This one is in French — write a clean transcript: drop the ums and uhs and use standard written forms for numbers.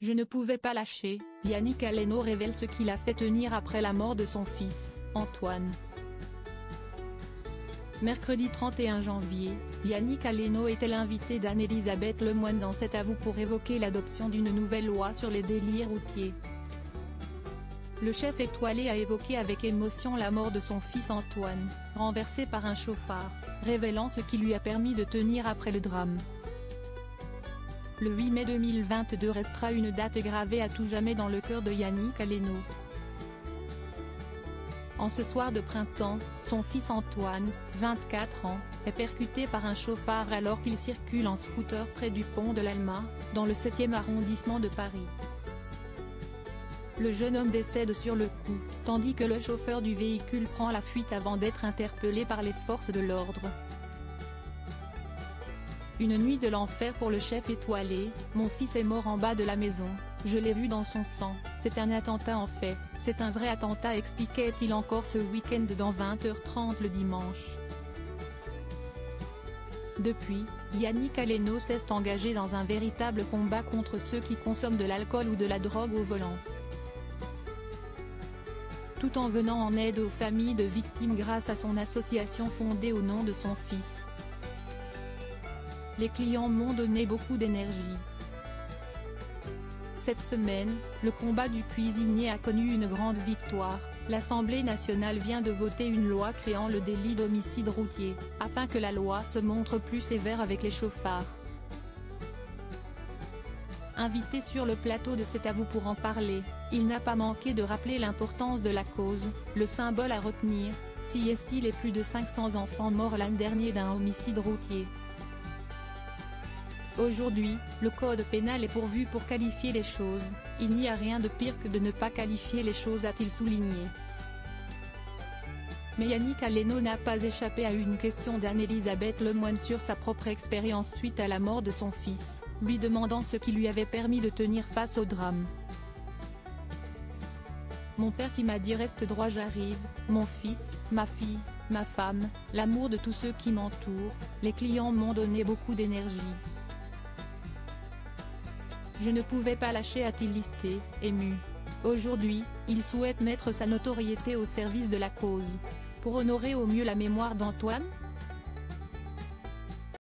Je ne pouvais pas lâcher. Yannick Aleno révèle ce qui l'a fait tenir après la mort de son fils, Antoine. Mercredi 31 janvier, Yannick Aleno était l'invité d'Anne-Elisabeth Lemoine dans cet avou pour évoquer l'adoption d'une nouvelle loi sur les délits routiers. Le chef étoilé a évoqué avec émotion la mort de son fils Antoine, renversé par un chauffard, révélant ce qui lui a permis de tenir après le drame. Le 8 mai 2022 restera une date gravée à tout jamais dans le cœur de Yannick Aleno. En ce soir de printemps, son fils Antoine, 24 ans, est percuté par un chauffard alors qu'il circule en scooter près du pont de l'Alma, dans le 7e arrondissement de Paris. Le jeune homme décède sur le coup, tandis que le chauffeur du véhicule prend la fuite avant d'être interpellé par les forces de l'ordre. Une nuit de l'enfer pour le chef étoilé. Mon fils est mort en bas de la maison, je l'ai vu dans son sang, c'est un attentat en fait, c'est un vrai attentat, expliquait-il encore ce week-end dans 20h30 le dimanche. Depuis, Yannick Aleno s'est engagé dans un véritable combat contre ceux qui consomment de l'alcool ou de la drogue au volant, tout en venant en aide aux familles de victimes grâce à son association fondée au nom de son fils. Les clients m'ont donné beaucoup d'énergie. Cette semaine, le combat du cuisinier a connu une grande victoire. L'Assemblée nationale vient de voter une loi créant le délit d'homicide routier, afin que la loi se montre plus sévère avec les chauffards. Invité sur le plateau de cet avou pour en parler, il n'a pas manqué de rappeler l'importance de la cause, le symbole à retenir, si est-il et plus de 500 enfants morts l'an dernier d'un homicide routier. Aujourd'hui, le code pénal est pourvu pour qualifier les choses, il n'y a rien de pire que de ne pas qualifier les choses, a-t-il souligné. Mais Yannick Aleno n'a pas échappé à une question d'Anne-Elisabeth Lemoine sur sa propre expérience suite à la mort de son fils, lui demandant ce qui lui avait permis de tenir face au drame. Mon père qui m'a dit reste droit, j'arrive, mon fils, ma fille, ma femme, l'amour de tous ceux qui m'entourent, les clients m'ont donné beaucoup d'énergie. Je ne pouvais pas lâcher, a-t-il listé, ému. Aujourd'hui, il souhaite mettre sa notoriété au service de la cause. Pour honorer au mieux la mémoire d'Antoine,